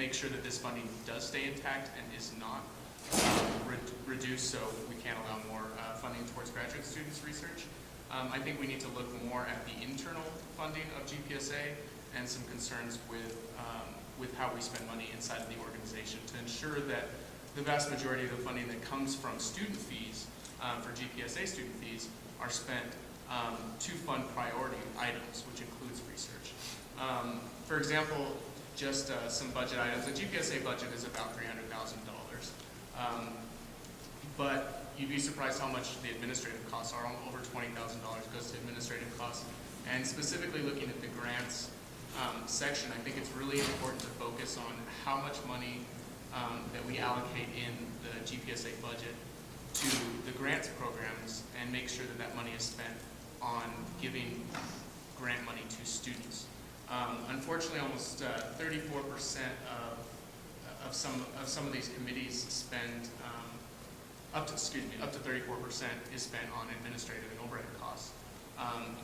make sure that this funding does stay intact and is not reduced, so we can't allow more funding towards graduate students' research. I think we need to look more at the internal funding of GPSA and some concerns with how we spend money inside of the organization to ensure that the vast majority of the funding that comes from student fees, for GPSA student fees, are spent to fund priority items, which includes research. For example, just some budget items. The GPSA budget is about $300,000, but you'd be surprised how much the administrative costs are. Over $20,000 goes to administrative costs. And specifically looking at the grants section, I think it's really important to focus on how much money that we allocate in the GPSA budget to the grants programs and make sure that that money is spent on giving grant money to students. Unfortunately, almost 34% of some of these committees spend up to 34% is spent on administrative and overhead costs.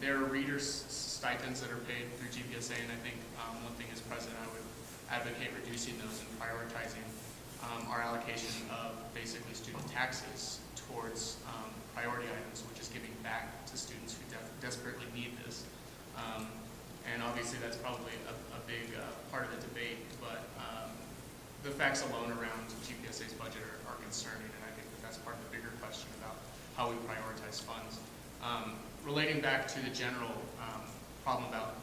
There are readers' stipends that are paid through GPSA, and I think one thing as president I would advocate reducing those and prioritizing our allocation of basically student taxes towards priority items, which is giving back to students who desperately need this. And obviously that's probably a big part of the debate, but the facts alone around GPSA's budget are concerning, and I think that's part of the bigger question about how we prioritize funds. Relating back to the general problem about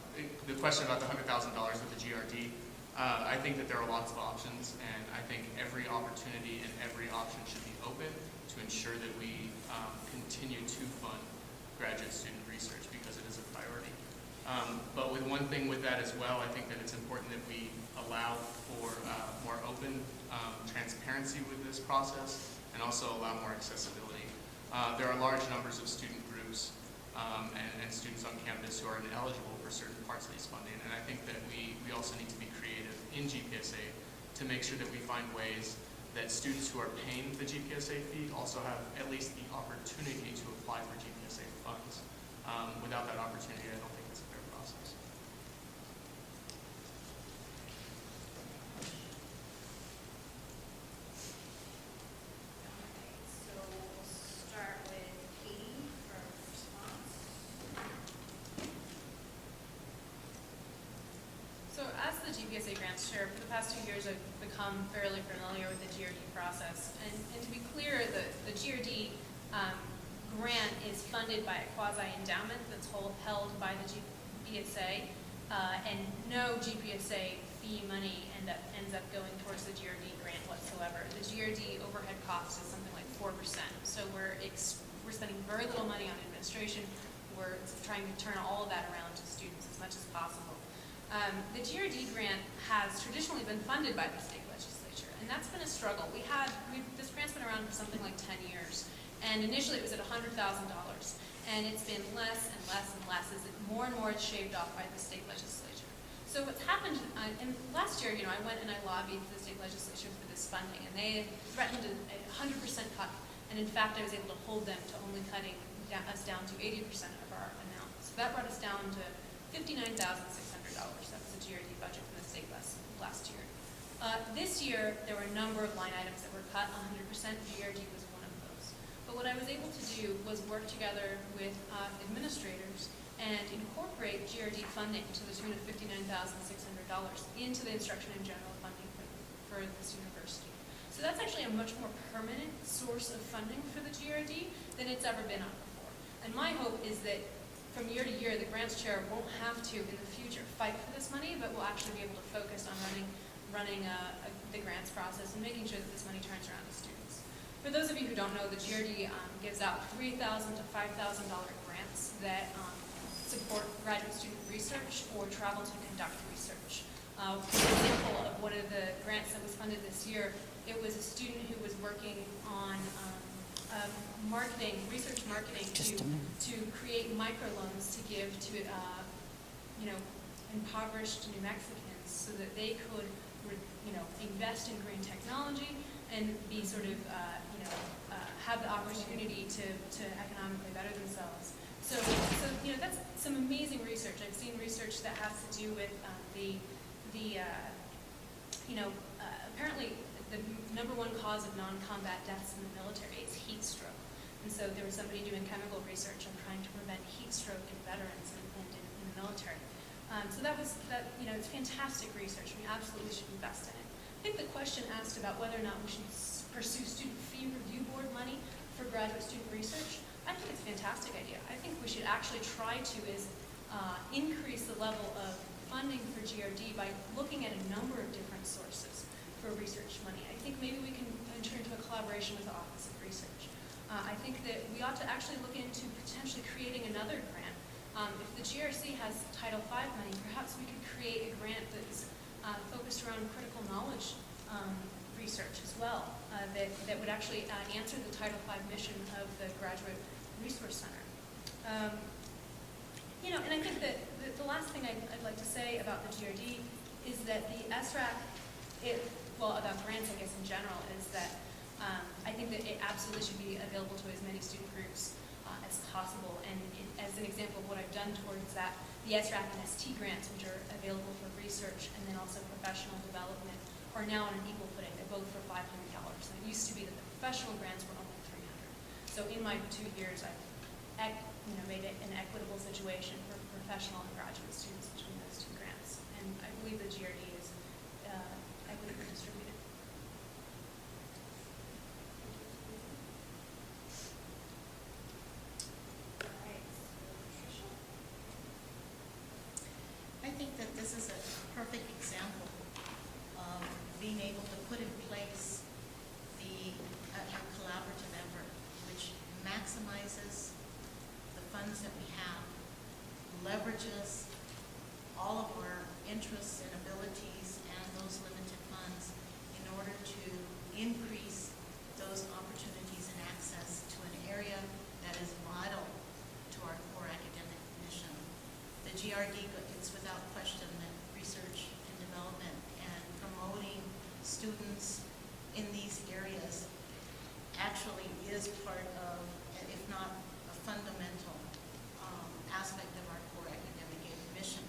the question about the $100,000 with the GRD, I think that there are lots of options, and I think every opportunity and every option should be open to ensure that we continue to fund graduate student research because it is a priority. But with one thing with that as well, I think that it's important that we allow for more open transparency with this process and also allow more accessibility. There are large numbers of student groups and students on campus who are ineligible for certain parts of these funding, and I think that we also need to be creative in GPSA to make sure that we find ways that students who are paying the GPSA fee also have at least the opportunity to apply for GPSA funds. Without that opportunity, I don't think it's a fair process. So we'll start with Katie for response. So as the GPSA grants chair, for the past 2 years I've become fairly familiar with the GRD process. And to be clear, the GRD grant is funded by a quasi-endowment that's held by the GPSA, and no GPSA fee money ends up going towards the GRD grant whatsoever. The GRD overhead cost is something like 4%, so we're spending very little money on administration. We're trying to turn all of that around to students as much as possible. The GRD grant has traditionally been funded by the state legislature, and that's been a struggle. This grant's been around for something like 10 years. And initially it was at $100,000, and it's been less and less and less as more and more is shaved off by the state legislature. So what's happened, and last year, I went and I lobbied the state legislature for this funding, and they threatened a 100% cut, and in fact I was able to hold them to only cutting us down to 80% of our amount. So that brought us down to $59,600. That was the GRD budget for the state last year. This year, there were a number of line items that were cut. 100% GRD was one of those. But what I was able to do was work together with administrators and incorporate GRD funding to the tune of $59,600 into the instruction and general funding for this university. So that's actually a much more permanent source of funding for the GRD than it's ever been on before. And my hope is that from year to year, the grants chair won't have to, in the future, fight for this money, but will actually be able to focus on running the grants process and making sure that this money turns around to students. For those of you who don't know, the GRD gives out $3,000 to $5,000 grants that support graduate student research or travel to conduct research. For example, of one of the grants that was funded this year, it was a student who was working on research marketing to create microloans to give to impoverished New Mexicans so that they could invest in green technology and be have the opportunity to economically better themselves. So that's some amazing research. I've seen research that has to do with apparently the #1 cause of non-combat deaths in the military is heat stroke. And so there was somebody doing chemical research on trying to prevent heat stroke in veterans and in the military. So it's fantastic research. We absolutely should invest in it. I think the question asked about whether or not we should pursue student fee review board money for graduate student research, I think it's a fantastic idea. I think we should actually try to increase the level of funding for GRD by looking at a number of different sources for research money. I think maybe we can enter into a collaboration with the Office of Research. I think that we ought to actually look into potentially creating another grant. If the GRC has Title V money, perhaps we could create a grant that's focused around critical knowledge research as well, that would actually answer the Title V mission of the Graduate Resource Center. And I think that the last thing I'd like to say about the GRD is that the SRAC, about grants, I guess, in general, is that I think that it absolutely should be available to as many student groups as possible. And as an example of what I've done towards that, the SRAC and ST grants, which are available for research and then also professional development, are now on an equal footing. They're both for $500. And it used to be that the professional grants were only $300. So in my 2 years, I've made it an equitable situation for professional and graduate students between those 2 grants. And I believe the GRD is equitably distributed. All right, Tricia? I think that this is a perfect example of being able to put in place a collaborative effort which maximizes the funds that we have, leverages all of our interests and abilities and those limited funds in order to increase those opportunities and access to an area that is vital to our core academic mission. The GRD, it's without question that research and development and promoting students in these areas actually is part of, if not a fundamental aspect of our core academic mission.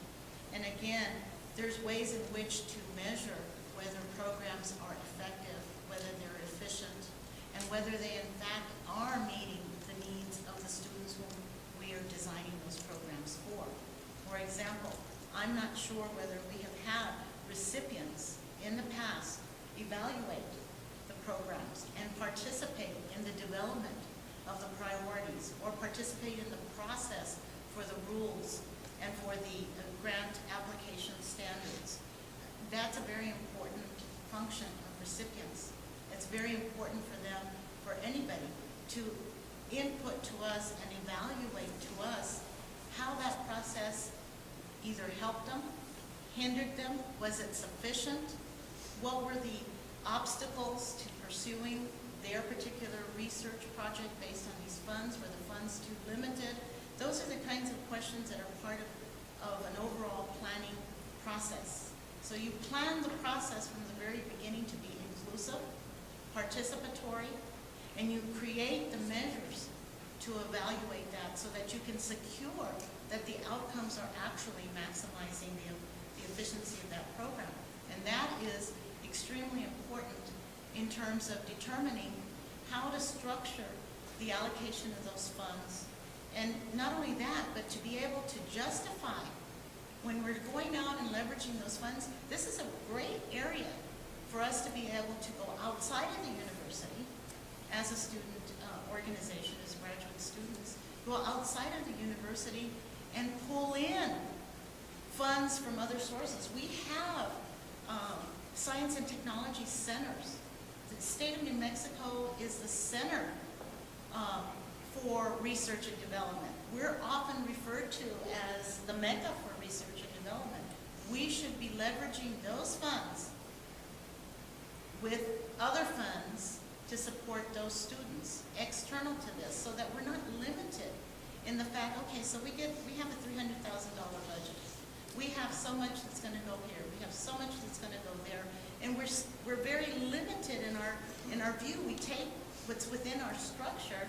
And again, there's ways in which to measure whether programs are effective, whether they're efficient, and whether they in fact are meeting the needs of the students whom we are designing those programs for. For example, I'm not sure whether we have had recipients in the past evaluate the programs and participate in the development of the priorities or participate in the process for the rules and for the grant application standards. That's a very important function of recipients. It's very important for them, for anybody, to input to us and evaluate to us how that process either helped them, hindered them, was it sufficient, what were the obstacles to pursuing their particular research project based on these funds, were the funds too limited? Those are the kinds of questions that are part of an overall planning process. So you plan the process from the very beginning to be inclusive, participatory, and you create the measures to evaluate that so that you can secure that the outcomes are actually maximizing the efficiency of that program. And that is extremely important in terms of determining how to structure the allocation of those funds. And not only that, but to be able to justify when we're going out and leveraging those funds. This is a great area for us to be able to go outside of the university as a student organization, as graduate students, go outside of the university and pull in funds from other sources. We have science and technology centers. The state of New Mexico is the center for research and development. We're often referred to as the mecca for research and development. We should be leveraging those funds with other funds to support those students external to this, so that we're not limited in the fact, okay, so we have a $300,000 budget. We have so much that's going to go here. We have so much that's going to go there, and we're very limited in our view. We take what's within our structure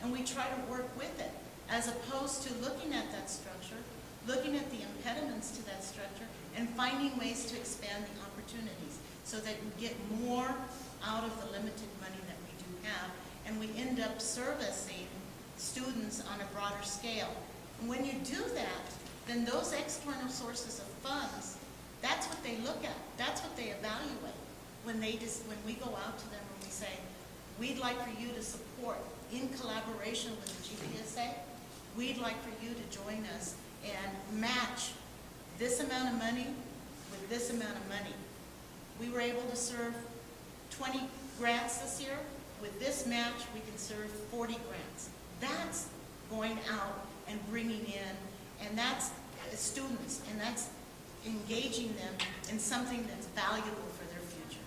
and we try to work with it, as opposed to looking at that structure, looking at the impediments to that structure, and finding ways to expand the opportunities. so that we get more out of the limited money that we do have, and we end up servicing students on a broader scale. And when you do that, then those external sources of funds, that's what they look at, that's what they evaluate. When we go out to them and we say, we'd like for you to support in collaboration with the GPSA, we'd like for you to join us and match this amount of money with this amount of money. We were able to serve 20 grants this year. With this match, we can serve 40 grants. That's going out and bringing in, and that's students, and that's engaging them in something that's valuable for their future.